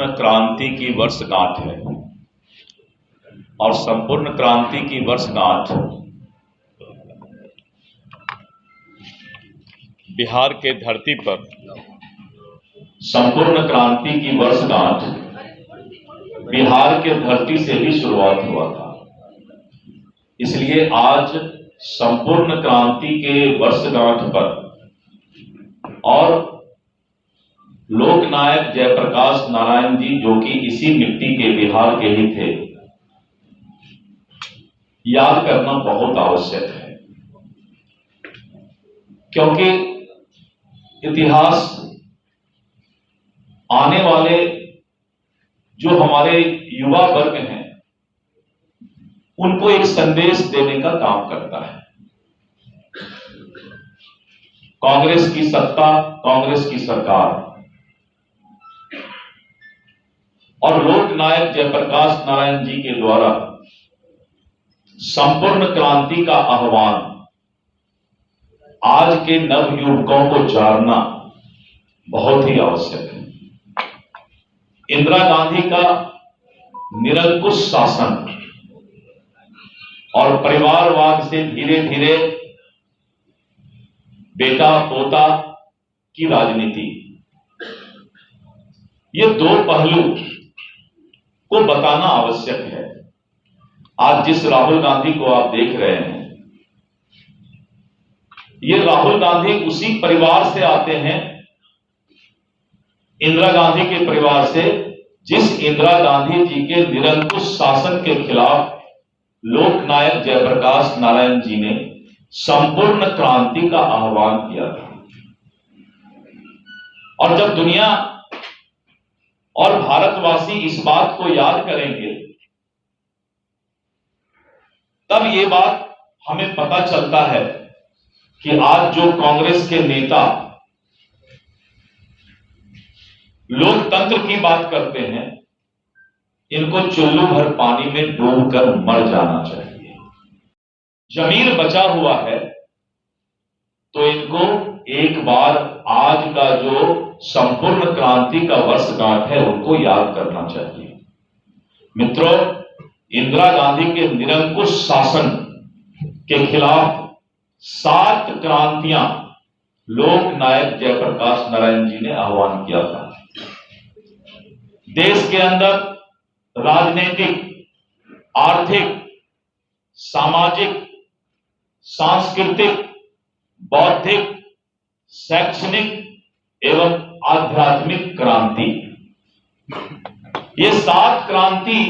संपूर्ण क्रांति की वर्षगांठ है और संपूर्ण क्रांति की वर्षगांठ बिहार के धरती पर संपूर्ण क्रांति की वर्षगांठ बिहार के धरती से ही शुरुआत हुआ था। इसलिए आज संपूर्ण क्रांति के वर्षगांठ पर और लोकनायक जयप्रकाश नारायण जी, जो कि इसी मिट्टी के बिहार के ही थे, याद करना बहुत आवश्यक है, क्योंकि इतिहास आने वाले जो हमारे युवा वर्ग हैं उनको एक संदेश देने का काम करता है। कांग्रेस की सत्ता, कांग्रेस की सरकार और लोकनायक जयप्रकाश नारायण जी के द्वारा संपूर्ण क्रांति का आह्वान आज के नवयुवकों को जानना बहुत ही आवश्यक है। इंदिरा गांधी का निरंकुश शासन और परिवारवाद से धीरे धीरे बेटा पोता की राजनीति, ये दो पहलू को बताना आवश्यक है। आज जिस राहुल गांधी को आप देख रहे हैं, ये राहुल गांधी उसी परिवार से आते हैं, इंदिरा गांधी के परिवार से, जिस इंदिरा गांधी जी के निरंकुश शासन के खिलाफ लोकनायक जयप्रकाश नारायण जी ने संपूर्ण क्रांति का आह्वान किया था। और जब दुनिया और भारतवासी इस बात को याद करेंगे, तब ये बात हमें पता चलता है कि आज जो कांग्रेस के नेता लोकतंत्र की बात करते हैं, इनको चुल्लू भर पानी में डूबकर मर जाना चाहिए। जमीर बचा हुआ है तो इनको एक बार आज का जो संपूर्ण क्रांति का वर्षगांठ है उनको याद करना चाहिए। मित्रों, इंदिरा गांधी के निरंकुश शासन के खिलाफ 7 क्रांतियां लोकनायक जयप्रकाश नारायण जी ने आह्वान किया था। देश के अंदर राजनीतिक, आर्थिक, सामाजिक, सांस्कृतिक, बौद्धिक, शैक्षणिक एवं आध्यात्मिक क्रांति, ये 7 क्रांति,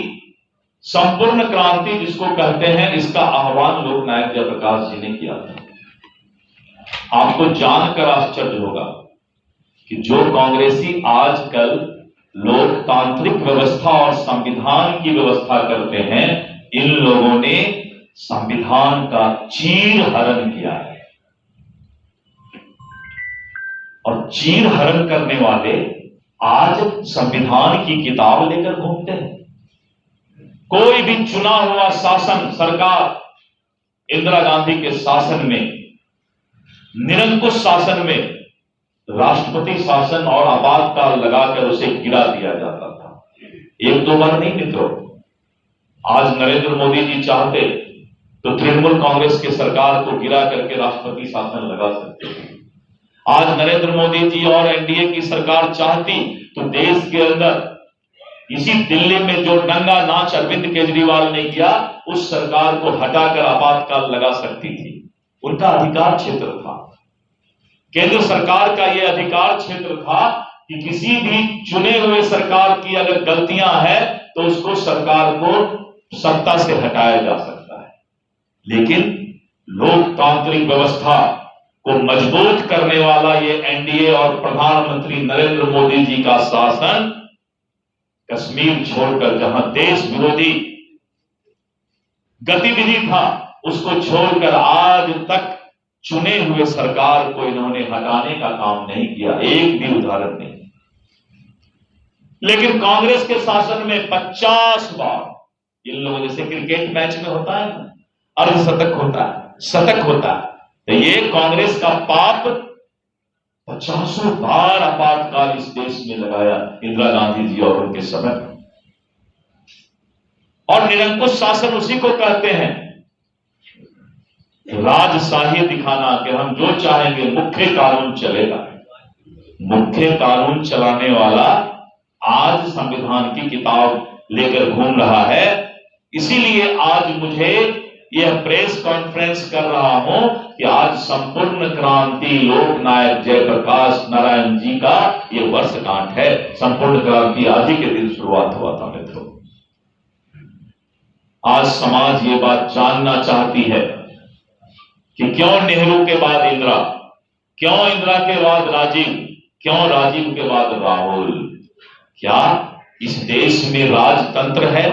संपूर्ण क्रांति जिसको कहते हैं, इसका आह्वान लोकनायक जयप्रकाश जी ने किया था। आपको जानकर आश्चर्य होगा कि जो कांग्रेसी आजकल लोकतांत्रिक व्यवस्था और संविधान की व्यवस्था करते हैं, इन लोगों ने संविधान का चीरहरण किया है। और चीरहरण करने वाले आज संविधान की किताब लेकर घूमते हैं। कोई भी चुना हुआ शासन, सरकार इंदिरा गांधी के शासन में, निरंकुश शासन में राष्ट्रपति शासन और आपातकाल लगाकर उसे गिरा दिया जाता था। 1-2 बार नहीं मित्रों, आज नरेंद्र मोदी जी चाहते तो तृणमूल कांग्रेस की सरकार को गिरा करके राष्ट्रपति शासन लगा सकते थे। आज नरेंद्र मोदी जी और एनडीए की सरकार चाहती तो देश के अंदर इसी दिल्ली में जो दंगा नाच अरविंद केजरीवाल ने किया, उस सरकार को हटाकर आपातकाल लगा सकती थी। उनका अधिकार क्षेत्र था। केंद्र सरकार का यह अधिकार क्षेत्र था कि किसी भी चुने हुए सरकार की अगर गलतियां हैं तो उसको सरकार को सत्ता से हटाया जा सकता है। लेकिन लोकतांत्रिक व्यवस्था को मजबूत करने वाला ये एनडीए और प्रधानमंत्री नरेंद्र मोदी जी का शासन, कश्मीर छोड़कर जहां देश विरोधी गतिविधि था, उसको छोड़कर आज तक चुने हुए सरकार को इन्होंने हटाने का काम नहीं किया। एक भी उदाहरण नहीं। लेकिन कांग्रेस के शासन में 50 बार, इन लोगों जैसे क्रिकेट मैच में होता है ना, अर्धशतक होता है, शतक होता है, तो ये कांग्रेस का पाप 50 बार आपातकाल इस देश में लगाया इंदिरा गांधी जी और उनके समय। और निरंकुश शासन उसी को कहते हैं, राजशाही दिखाना कि हम जो चाहेंगे, मुख्य कानून चलेगा। मुख्य कानून चलाने वाला आज संविधान की किताब लेकर घूम रहा है। इसीलिए आज मुझे यह प्रेस कॉन्फ्रेंस कर रहा हूं कि आज संपूर्ण क्रांति लोकनायक जयप्रकाश नारायण जी का यह वर्षगांठ है। संपूर्ण क्रांति आज ही के दिन शुरुआत हुआ था मित्रों। आज समाज ये बात जानना चाहती है कि क्यों नेहरू के बाद इंदिरा, क्यों इंदिरा के बाद राजीव, क्यों राजीव के बाद राहुल। क्या इस देश में राजतंत्र है?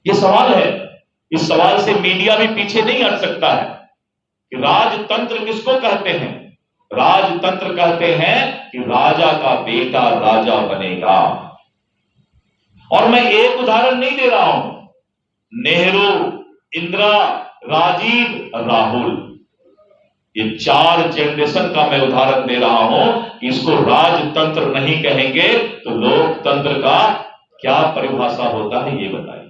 यह सवाल है। इस सवाल से मीडिया भी पीछे नहीं हट सकता है कि राजतंत्र किसको कहते हैं। राजतंत्र कहते हैं कि राजा का बेटा राजा बनेगा। और मैं एक उदाहरण नहीं दे रहा हूं, नेहरू, इंदिरा, राजीव, राहुल, ये 4 जनरेशन का मैं उदाहरण दे रहा हूं कि इसको राजतंत्र नहीं कहेंगे तो लोकतंत्र का क्या परिभाषा होता है, ये बताइए।